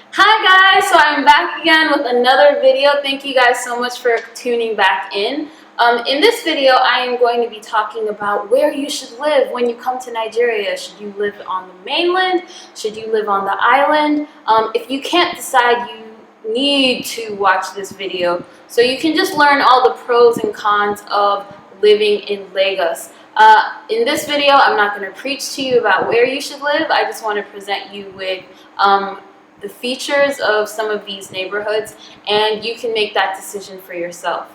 Hi guys, so I'm back again with another video. Thank you guys so much for tuning back in. In this video, I am going to be talking about where you should live when you come to Nigeria. Should you live on the mainland? Should you live on the island? If you can't decide, you need to watch this video so you can just learn all the pros and cons of living in Lagos. In this video, I'm not going to preach to you about where you should live. I just want to present you with the features of some of these neighborhoods, and you can make that decision for yourself.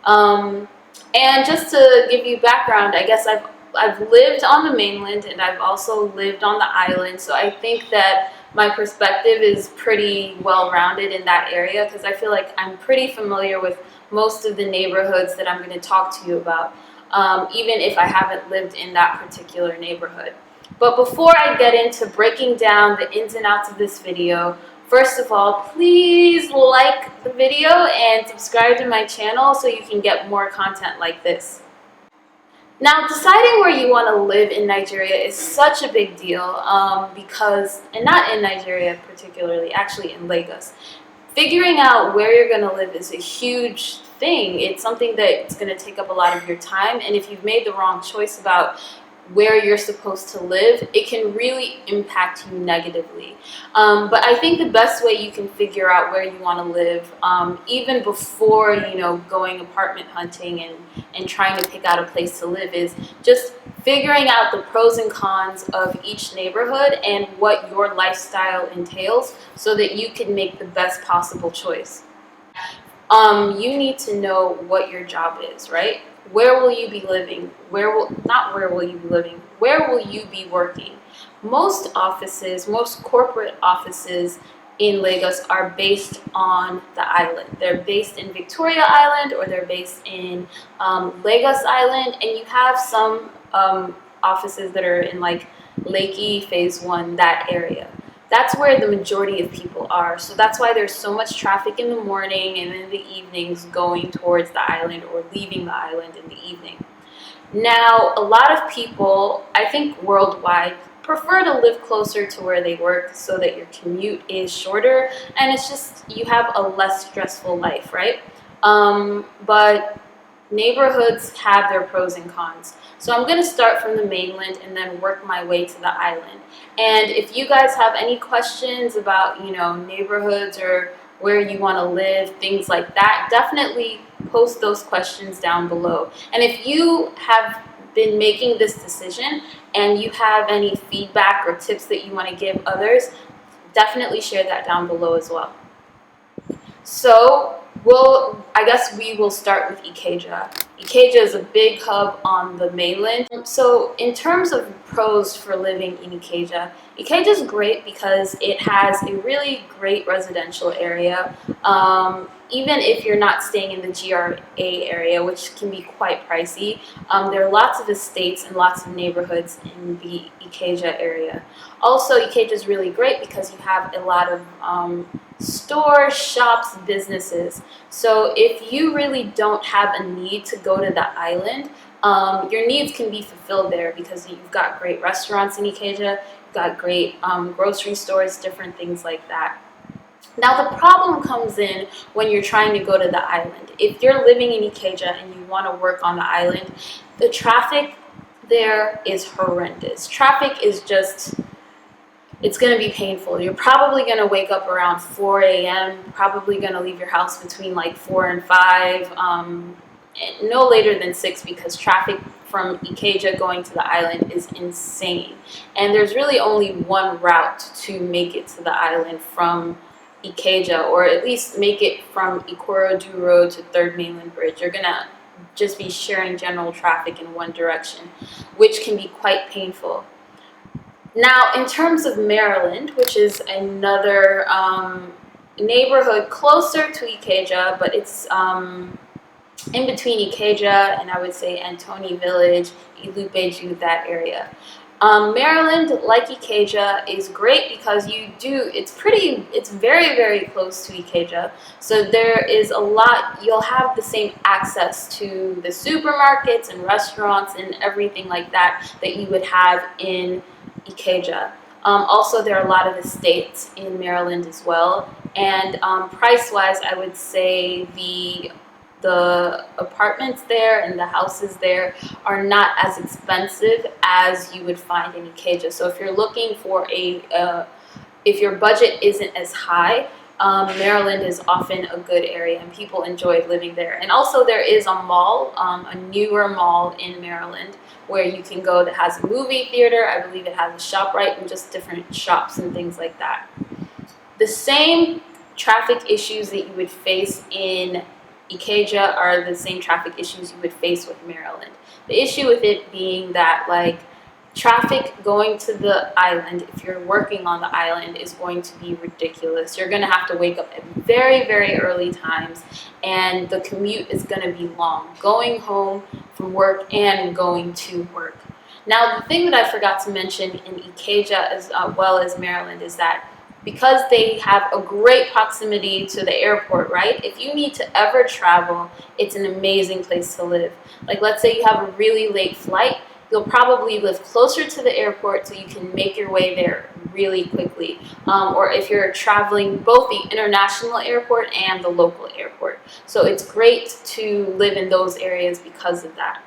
And just to give you background, I guess I've lived on the mainland and I've also lived on the island, so I think that my perspective is pretty well-rounded in that area because I feel like I'm pretty familiar with most of the neighborhoods that I'm going to talk to you about, even if I haven't lived in that particular neighborhood. But before I get into breaking down the ins and outs of this video, first of all, please like the video and subscribe to my channel so you can get more content like this. Now, deciding where you want to live in Nigeria is such a big deal because, and not in Nigeria particularly, actually in Lagos. Figuring out where you're going to live is a huge thing. It's something that's going to take up a lot of your time, and if you've made the wrong choice about where you're supposed to live, it can really impact you negatively. But I think the best way you can figure out where you want to live, even before going apartment hunting and trying to pick out a place to live, is just figuring out the pros and cons of each neighborhood and what your lifestyle entails so that you can make the best possible choice. You need to know what your job is, right? Where will you be living? Where will you be working? Most offices, most corporate offices in Lagos are based on the island. They're based in Victoria Island, or they're based in Lagos Island, and you have some offices that are in like Lekki, Phase 1, that area. That's where the majority of people are. So that's why there's so much traffic in the morning and in the evenings going towards the island or leaving the island in the evening. Now, a lot of people, I think worldwide, prefer to live closer to where they work so that your commute is shorter and it's just, you have a less stressful life, right? But neighborhoods have their pros and cons. So I'm going to start from the mainland and then work my way to the island. And if you guys have any questions about, neighborhoods or where you want to live, things like that, definitely post those questions down below. And if you have been making this decision and you have any feedback or tips that you want to give others, definitely share that down below as well. So, I guess we will start with Ikeja. Ikeja is a big hub on the mainland. So in terms of pros for living in Ikeja, Ikeja is great because it has a really great residential area. Even if you're not staying in the GRA area, which can be quite pricey, there are lots of estates and lots of neighborhoods in the Ikeja area. Also, Ikeja is really great because you have a lot of stores, shops, businesses. So if you really don't have a need to go to the island, your needs can be fulfilled there because you've got great restaurants in Ikeja, you've got great grocery stores, different things like that. Now the problem comes in when you're trying to go to the island. If you're living in Ikeja and you want to work on the island, the traffic there is horrendous. Traffic is just, it's going to be painful. You're probably going to wake up around 4 a.m., probably going to leave your house between like 4 and 5, no later than 6, because traffic from Ikeja going to the island is insane. And there's really only one route to make it to the island from Ikeja, or at least make it from Ikorodu Road to 3rd Mainland Bridge. You're going to just be sharing general traffic in one direction, which can be quite painful. Now, in terms of Maryland, which is another neighborhood closer to Ikeja, but it's in between Ikeja and I would say Antoni Village, Ilupeju, that area. Maryland, like Ikeja, is great because it's very, very close to Ikeja. So there is a lot, you'll have the same access to the supermarkets and restaurants and everything like that that you would have in Ikeja. Also, there are a lot of estates in Maryland as well. And price-wise, I would say the apartments there and the houses there are not as expensive as you would find in Ikeja. So if you're looking for if your budget isn't as high, Maryland is often a good area and people enjoy living there. And also there is a mall, a newer mall in Maryland where you can go that has a movie theater. I believe it has a ShopRite and just different shops and things like that. The same traffic issues that you would face in Ikeja are the same traffic issues you would face with Maryland. The issue with it being that, like, traffic going to the island, if you're working on the island, is going to be ridiculous. You're going to have to wake up at very, very early times, and the commute is going to be long, going home from work and going to work. Now, the thing that I forgot to mention in Ikeja as well as Maryland is that because they have a great proximity to the airport, right? If you need to ever travel, it's an amazing place to live. Like, let's say you have a really late flight, you'll probably live closer to the airport so you can make your way there really quickly. Or if you're traveling both the international airport and the local airport. So it's great to live in those areas because of that.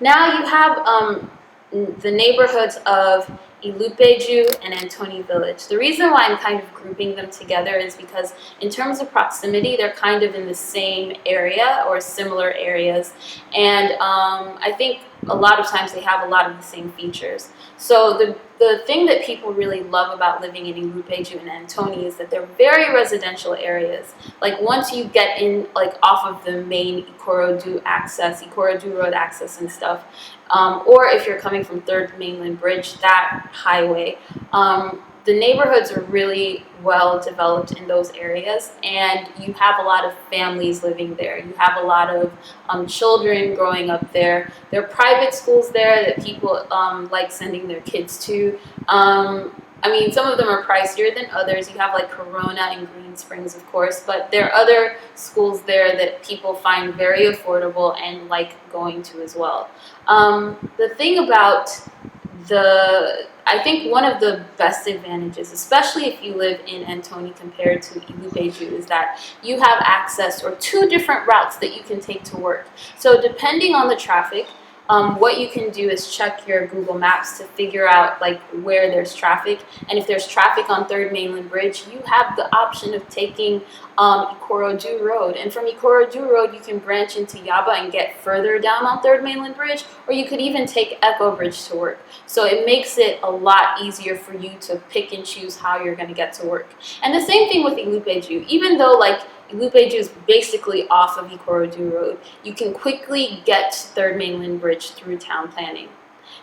Now you have the neighborhoods of Ilupeju and Antoni Village. The reason why I'm kind of grouping them together is because in terms of proximity, they're kind of in the same area or similar areas. And I think a lot of times they have a lot of the same features. So the thing that people really love about living in Ilupeju and Antoni is that they're very residential areas. Like, once you get in, like, off of the main Ikorodu Road access and stuff, or if you're coming from 3rd Mainland Bridge, that highway, the neighborhoods are really well developed in those areas, and you have a lot of families living there. You have a lot of children growing up there. There are private schools there that people like sending their kids to. I mean, some of them are pricier than others. You have like Corona and Green Springs, of course, but there are other schools there that people find very affordable and like going to as well. The thing about I think one of the best advantages, especially if you live in Antoni compared to Ilupeju, is that you have access or 2 different routes that you can take to work. So depending on the traffic, what you can do is check your Google Maps to figure out like where there's traffic. And if there's traffic on 3rd Mainland Bridge, you have the option of taking Ikorodu Road. And from Ikorodu Road, you can branch into Yaba and get further down on 3rd Mainland Bridge, or you could even take Echo Bridge to work. So it makes it a lot easier for you to pick and choose how you're going to get to work. And the same thing with Ilupeju. Even though like Ilupeju is basically off of Ikorodu Road, you can quickly get to 3rd Mainland Bridge through town planning.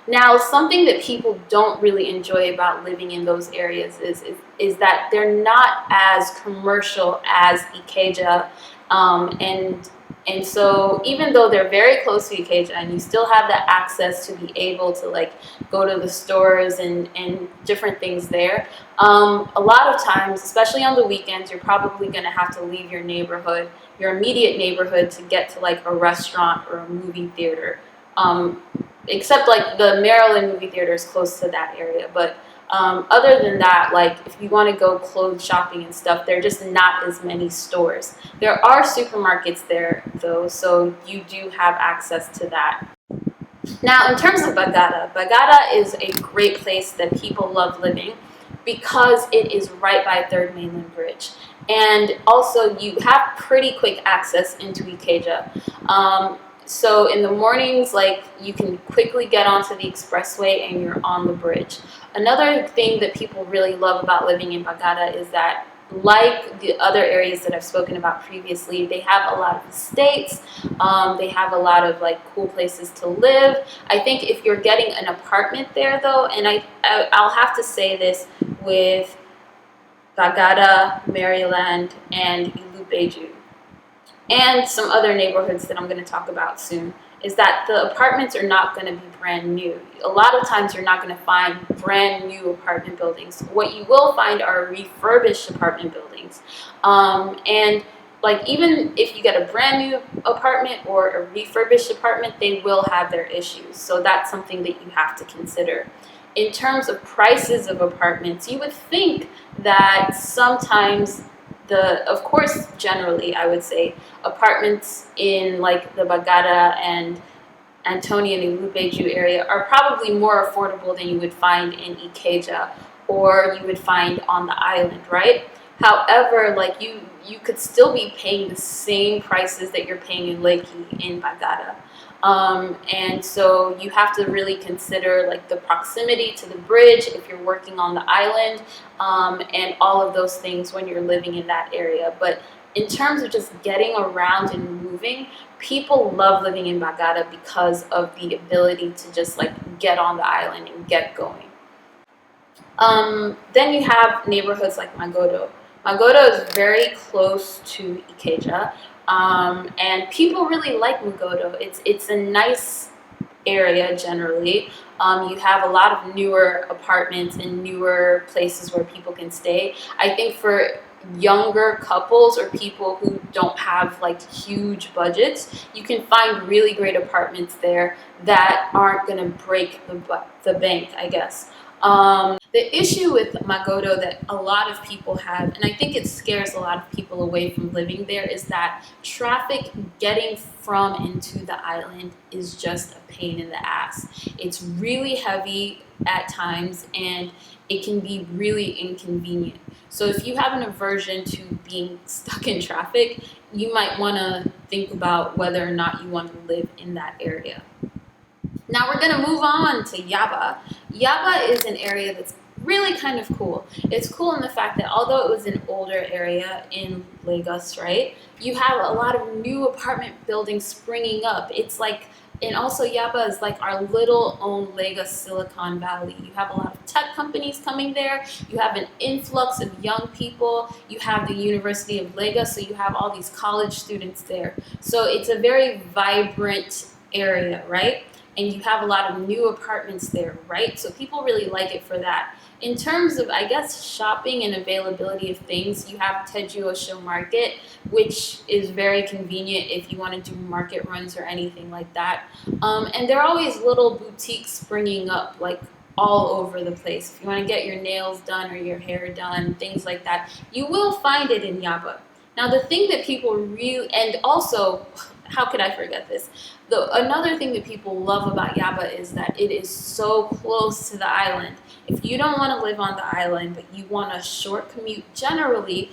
Now, something that people don't really enjoy about living in those areas is that they're not as commercial as Ikeja, and so even though they're very close to Ikeja and you still have the access to be able to like go to the stores and different things there, a lot of times, especially on the weekends, you're probably going to have to leave your neighborhood, your immediate neighborhood, to get to like a restaurant or a movie theater. Except like the Maryland movie theater is close to that area, but other than that, like if you want to go clothes shopping and stuff, there are just not as many stores. There are supermarkets there though, so you do have access to that. Now, in terms of Bagada is a great place that people love living because it is right by 3rd Mainland Bridge. And also you have pretty quick access into Ikeja. So in the mornings, like, you can quickly get onto the expressway and you're on the bridge. Another thing that people really love about living in Bagada is that, like the other areas that I've spoken about previously, they have a lot of estates, they have a lot of like cool places to live. I think if you're getting an apartment there though, and I'll have to say this with Bagada, Maryland, and Ilupeju, and some other neighborhoods that I'm going to talk about soon, is that the apartments are not going to be brand new. A lot of times you're not going to find brand new apartment buildings. What you will find are refurbished apartment buildings. And like, even if you get a brand new apartment or a refurbished apartment, they will have their issues. So that's something that you have to consider. in terms of prices of apartments, you would think that sometimes of course, generally, I would say apartments in like the Bagada and Antonian and Ilupeju area are probably more affordable than you would find in Ikeja or you would find on the island, right? However, like you could still be paying the same prices that you're paying in Lekki in Bagada. And so you have to really consider like the proximity to the bridge if you're working on the island, and all of those things when you're living in that area. But in terms of just getting around and moving, people love living in Bagada because of the ability to just like get on the island and get going. Then you have neighborhoods like Magodo. Magodo is very close to Ikeja, and people really like Magodo. It's a nice area generally. You have a lot of newer apartments and newer places where people can stay. I think for younger couples or people who don't have like huge budgets, you can find really great apartments there that aren't going to break the bank, I guess. The issue with Magodo that a lot of people have, and I think it scares a lot of people away from living there, is that traffic getting from and to the island is just a pain in the ass. It's really heavy at times and it can be really inconvenient. So if you have an aversion to being stuck in traffic, you might want to think about whether or not you want to live in that area. Now we're going to move on to Yaba. Yaba is an area that's really kind of cool. It's cool in the fact that although it was an older area in Lagos, right, you have a lot of new apartment buildings springing up. It's like, and also Yaba is like our little own Lagos Silicon Valley. You have a lot of tech companies coming there. You have an influx of young people. You have the University of Lagos, so you have all these college students there. So it's a very vibrant area, right? And you have a lot of new apartments there, right? So people really like it for that. In terms of, I guess, shopping and availability of things, you have Teju Osho Market, which is very convenient if you want to do market runs or anything like that. And there are always little boutiques springing up, like all over the place. If you want to get your nails done or your hair done, things like that, you will find it in Yaba. Now, the thing that people really, and also, how could I forget this? Another thing that people love about Yaba is that it is so close to the island. If you don't want to live on the island, but you want a short commute generally,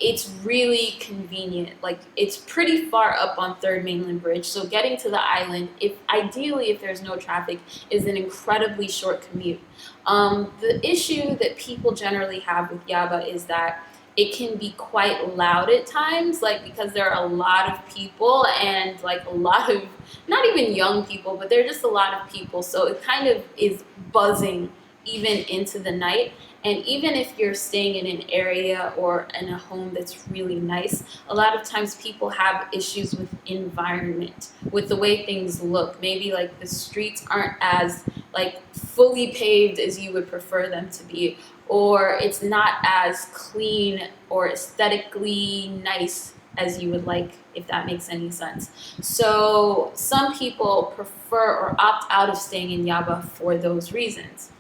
it's really convenient. Like, it's pretty far up on 3rd Mainland Bridge, so getting to the island, ideally if there's no traffic, is an incredibly short commute. The issue that people generally have with Yaba is that it can be quite loud at times, like because there are a lot of people and like a lot of, not even young people, but there are just a lot of people. So it kind of is buzzing even into the night. And even if you're staying in an area or in a home that's really nice, a lot of times people have issues with environment, with the way things look. Maybe like the streets aren't as like fully paved as you would prefer them to be, or it's not as clean or aesthetically nice as you would like, if that makes any sense. So some people prefer or opt out of staying in Yaba for those reasons.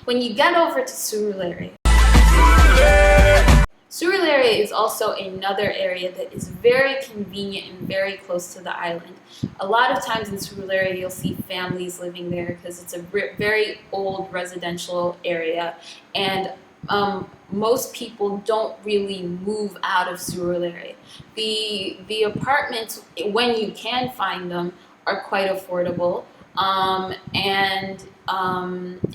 When you get over to Surulere, Surulere is also another area that is very convenient and very close to the island. A lot of times in Surulere, you'll see families living there because it's a very old residential area, and most people don't really move out of Surulere. The apartments, when you can find them, are quite affordable.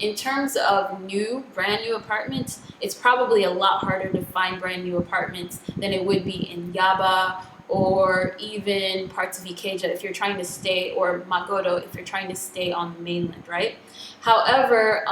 In terms of brand new apartments, it's probably a lot harder to find brand new apartments than it would be in Yaba or even parts of Ikeja if you're trying to stay, or Magodo if you're trying to stay on the mainland, right? However,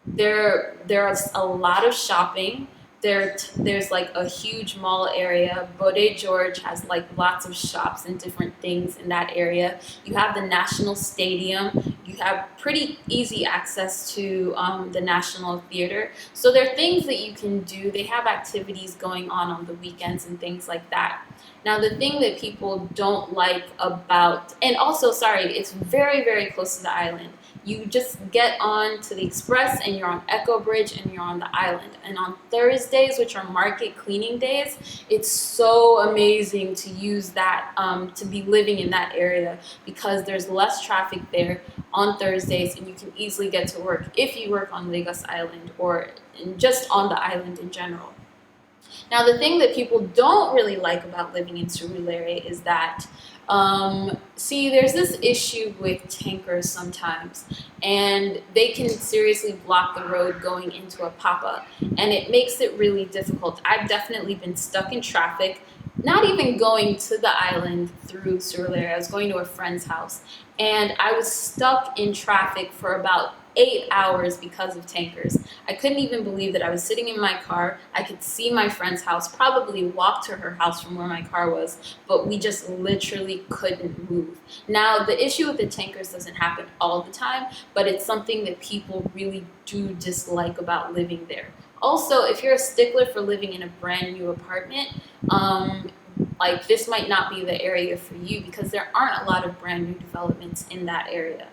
there's a lot of shopping. There's like a huge mall area. Bode George has like lots of shops and different things in that area. You have the National Stadium. You have pretty easy access to the National Theater. So there are things that you can do. They have activities going on the weekends and things like that. Now, the thing that people don't like about, and also, sorry, it's very, very close to the island. you just get on to the express and you're on Echo Bridge and you're on the island. And on Thursdays, which are market cleaning days, it's so amazing to use that, to be living in that area, because there's less traffic there on Thursdays and you can easily get to work if you work on Lagos Island or just on the island in general. Now, the thing that people don't really like about living in Surulere is that, see, there's this issue with tankers sometimes, and they can seriously block the road going into Apapa, and it makes it really difficult. I've definitely been stuck in traffic, not even going to the island through Surulere. I was going to a friend's house, and I was stuck in traffic for about 8 hours because of tankers. I couldn't even believe that I was sitting in my car. I could see my friend's house, probably walk to her house from where my car was, but we just literally couldn't move. Now, the issue with the tankers doesn't happen all the time, but it's something that people really do dislike about living there. Also, if you're a stickler for living in a brand new apartment, like this might not be the area for you, because there aren't a lot of brand new developments in that area.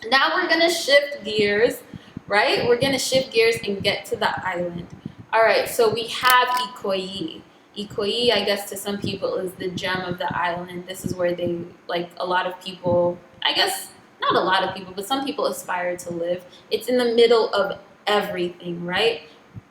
Now we're gonna shift gears, right? We're gonna shift gears and get to the island. All right, so we have Ikoyi. Ikoyi, I guess to some people, is the gem of the island. This is where they, like, a lot of people, I guess not a lot of people, but some people aspire to live. It's in the middle of everything, right?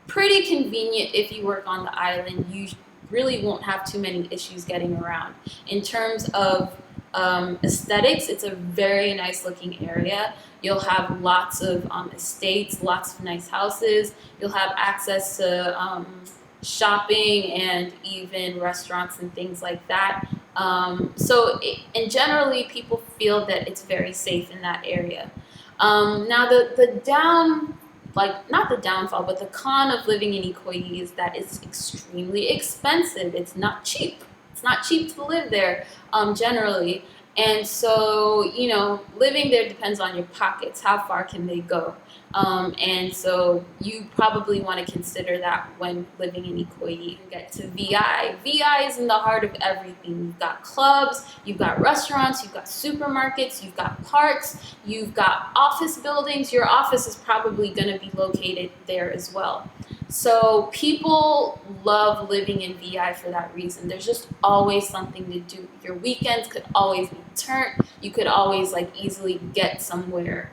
Pretty convenient if you work on the island. You really won't have too many issues getting around. In terms of aesthetics, it's a very nice looking area. You'll have lots of estates, lots of nice houses. You'll have access to shopping and even restaurants and things like that. And generally people feel that it's very safe in that area. Now not the downfall, but the con of living in Ikoyi is that it's extremely expensive. It's not cheap. It's not cheap to live there, generally. And so, you know, living there depends on your pockets. How far can they go? And so you probably want to consider that when living in Ikoyi. You get to VI. VI is in the heart of everything. You've got clubs, you've got restaurants, you've got supermarkets, you've got parks, you've got office buildings. Your office is probably going to be located there as well. So people love living in VI for that reason. There's just always something to do. Your weekends could always be turned. You could always easily get somewhere.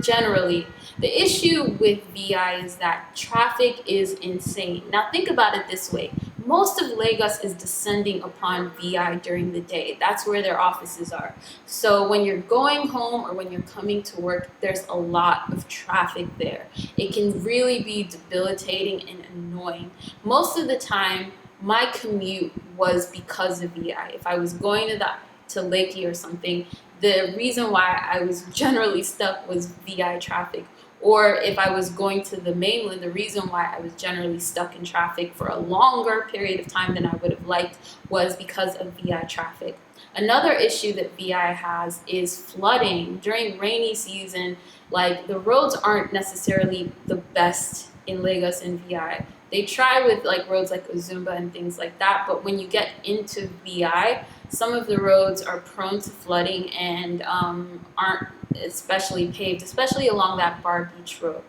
Generally, the issue with VI is that traffic is insane. Now think about it this way. Most of Lagos is descending upon VI during the day. That's where their offices are. So when you're going home or when you're coming to work, there's a lot of traffic there. It can really be debilitating and annoying. Most of the time, my commute was because of VI. If I was going to Lekki or something, the reason why I was generally stuck was VI traffic. Or if I was going to the mainland, the reason why I was generally stuck in traffic for a longer period of time than I would have liked was because of VI traffic. Another issue that VI has is flooding. During rainy season, the roads aren't necessarily the best in Lagos and VI. They try with roads like Ozumba and things like that, but when you get into VI, some of the roads are prone to flooding and aren't especially paved, especially along that Bar Beach Road.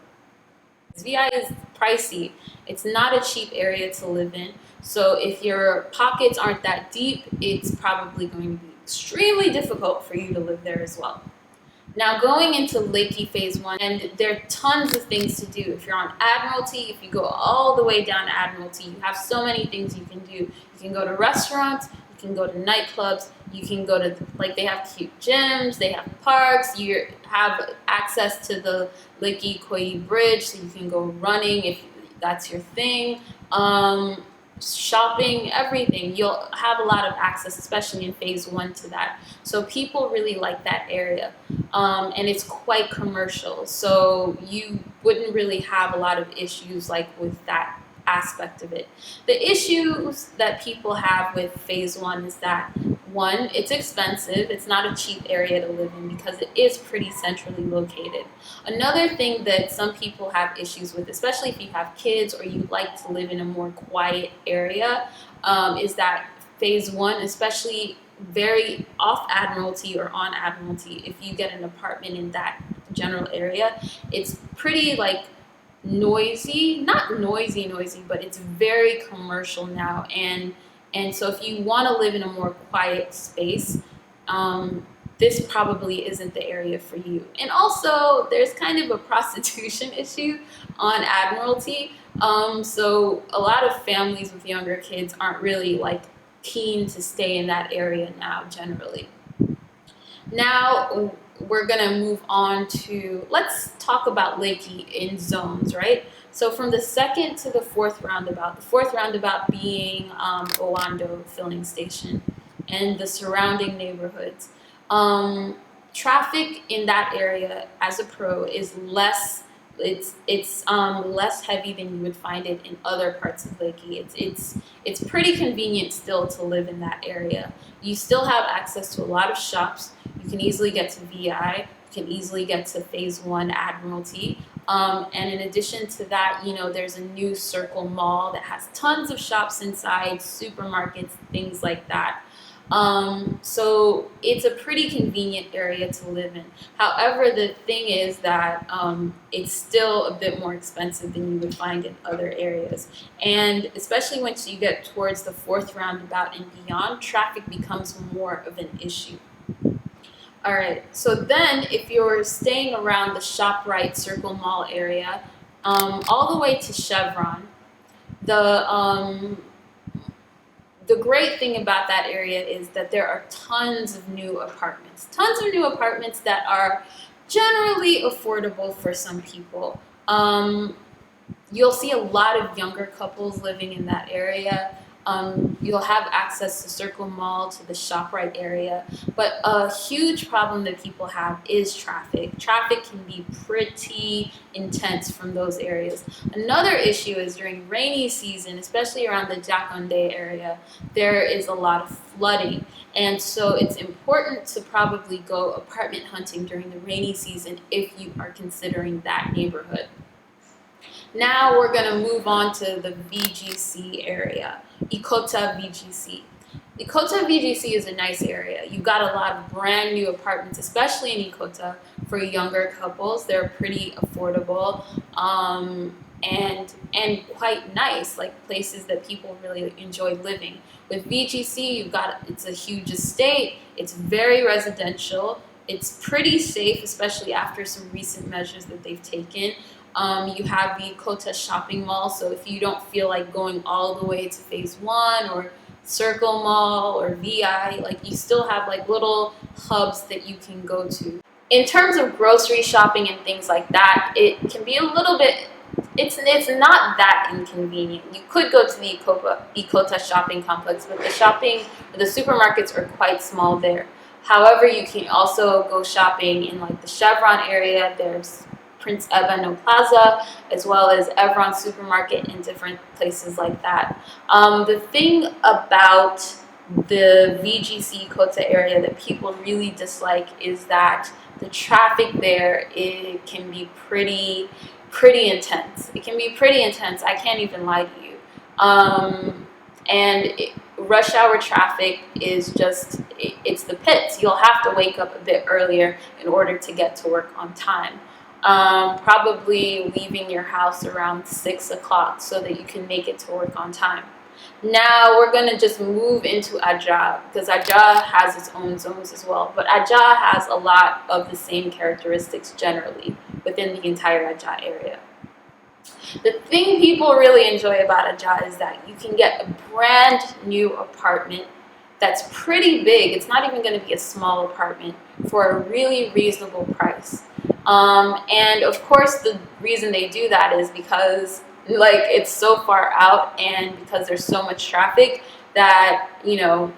VI is pricey. It's not a cheap area to live in. So if your pockets aren't that deep, it's probably going to be extremely difficult for you to live there as well. Now going into Lekki Phase 1, and there are tons of things to do. If you're on Admiralty, if you go all the way down to Admiralty, you have so many things you can do. You can go to restaurants, you can go to nightclubs, you can go to, they have cute gyms, they have parks, you have access to the Lekki Bridge, so you can go running if that's your thing. Shopping, everything. You'll have a lot of access, especially in Phase 1 to that. So people really like that area. And it's quite commercial. So you wouldn't really have a lot of issues with that aspect of it. The issues that people have with Phase 1 is that, one, it's expensive. It's not a cheap area to live in because it is pretty centrally located. Another thing that some people have issues with, especially if you have kids or you like to live in a more quiet area, is that Phase 1, especially very off Admiralty or on Admiralty, if you get an apartment in that general area, it's pretty like noisy, not noisy, but it's very commercial now. And so if you want to live in a more quiet space, this probably isn't the area for you. And also, there's kind of a prostitution issue on Admiralty. So a lot of families with younger kids aren't really like keen to stay in that area now, generally. Now we're gonna move on to, let's talk about Lekki in zones, right? So from the second to the fourth roundabout, the fourth roundabout being Owando filling station and the surrounding neighborhoods. Traffic in that area as a pro is less, it's less heavy than you would find it in other parts of Lekki. It's pretty convenient still to live in that area. You still have access to a lot of shops. You can easily get to VI. You can easily get to Phase 1 Admiralty. And in addition to that, you know, there's a new Circle Mall that has tons of shops inside, supermarkets, things like that. So it's a pretty convenient area to live in. However, the thing is that it's still a bit more expensive than you would find in other areas. And especially once you get towards the fourth roundabout and beyond, traffic becomes more of an issue. All right, so then if you're staying around the ShopRite Circle Mall area, all the way to Chevron, the great thing about that area is that there are tons of new apartments. Tons of new apartments that are generally affordable for some people. You'll see a lot of younger couples living in that area. You'll have access to Circle Mall, to the ShopRite area. But a huge problem that people have is traffic. Traffic can be pretty intense from those areas. Another issue is during rainy season, especially around the Jakonde area, there is a lot of flooding. And so it's important to probably go apartment hunting during the rainy season if you are considering that neighborhood. Now we're going to move on to the VGC area, Ikeja VGC. Ikeja VGC is a nice area. You've got a lot of brand new apartments, especially in Ikeja for younger couples. They're pretty affordable and quite nice, like places that people really enjoy living. With VGC, it's a huge estate. It's very residential. It's pretty safe, especially after some recent measures that they've taken. You have the Ikeja shopping mall, so if you don't feel like going all the way to Phase 1 or Circle Mall or VI, like you still have like little hubs that you can go to. In terms of grocery shopping and things like that, it can be a little bit, it's not that inconvenient. You could go to the Ikeja shopping complex, but the supermarkets are quite small there. However, you can also go shopping in like the Chevron area. There's Prince Ebeno Plaza, as well as Evron Supermarket and different places like that. The thing about the VGC Ikeja area that people really dislike is that the traffic there, it can be pretty intense. It can be pretty intense. I can't even lie to you. Rush hour traffic is just, it's the pits. You'll have to wake up a bit earlier in order to get to work on time. Probably leaving your house around 6 o'clock so that you can make it to work on time. Now we're going to just move into Ajah, because Ajah has its own zones as well. But Ajah has a lot of the same characteristics generally within the entire Ajah area. The thing people really enjoy about Ajah is that you can get a brand new apartment that's pretty big. It's not even going to be a small apartment for a really reasonable price. And of course, the reason they do that is because like it's so far out and because there's so much traffic that, you know,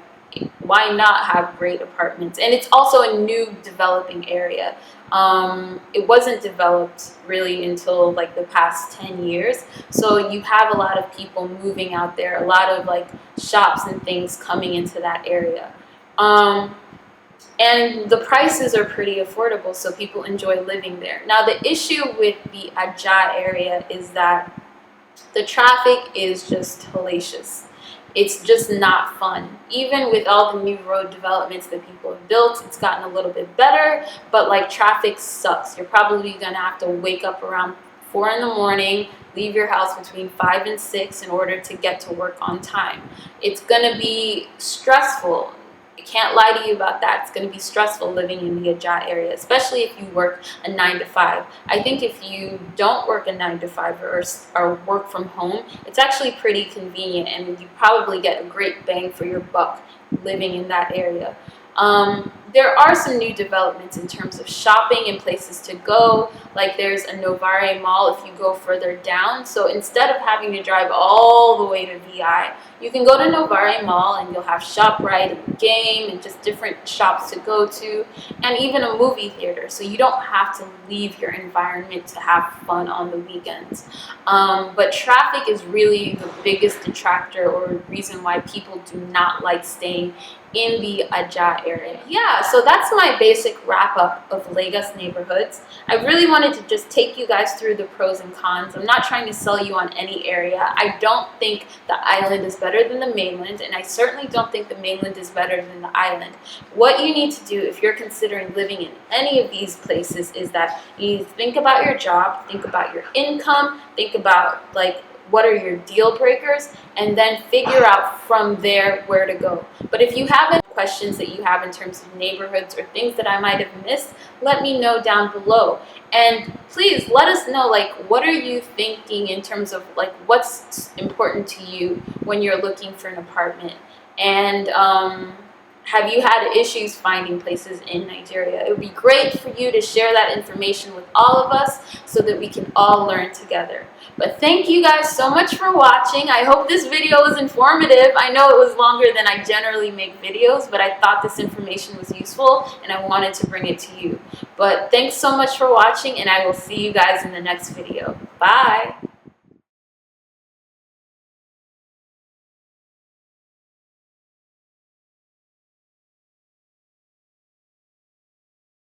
why not have great apartments? And it's also a new developing area. It wasn't developed really until like the past 10 years. So you have a lot of people moving out there, a lot of like shops and things coming into that area. And the prices are pretty affordable, so people enjoy living there. Now, the issue with the Ajah area is that the traffic is just hellacious. it's just not fun. Even with all the new road developments that people have built, it's gotten a little bit better, but like traffic sucks. You're probably gonna have to wake up around 4 in the morning, leave your house between 5 and 6 in order to get to work on time. It's gonna be stressful. I can't lie to you about that. It's going to be stressful living in the Ajah area, especially if you work a 9 to 5. I think if you don't work a 9 to 5 or work from home, it's actually pretty convenient, and you probably get a great bang for your buck living in that area. There are some new developments in terms of shopping and places to go. Like there's a Novare Mall if you go further down. So instead of having to drive all the way to VI, you can go to Novare Mall and you'll have ShopRite and Game and just different shops to go to, and even a movie theater. So you don't have to leave your environment to have fun on the weekends. But traffic is really the biggest detractor or reason why people do not like staying in the Ajah area. Yeah, so that's my basic wrap up of Lagos neighborhoods. I really wanted to just take you guys through the pros and cons. I'm not trying to sell you on any area. I don't think the island is better than the mainland, and I certainly don't think the mainland is better than the island. What you need to do if you're considering living in any of these places is that you need to think about your job, think about your income, think about like what are your deal breakers, and then figure out from there where to go. But if you have any questions that you have in terms of neighborhoods or things that I might have missed, let me know down below. And please let us know, like, what are you thinking in terms of like what's important to you when you're looking for an apartment? And have you had issues finding places in Nigeria? It would be great for you to share that information with all of us so that we can all learn together. But thank you guys so much for watching. I hope this video was informative. I know it was longer than I generally make videos, but I thought this information was useful and I wanted to bring it to you. But thanks so much for watching, and I will see you guys in the next video. Bye!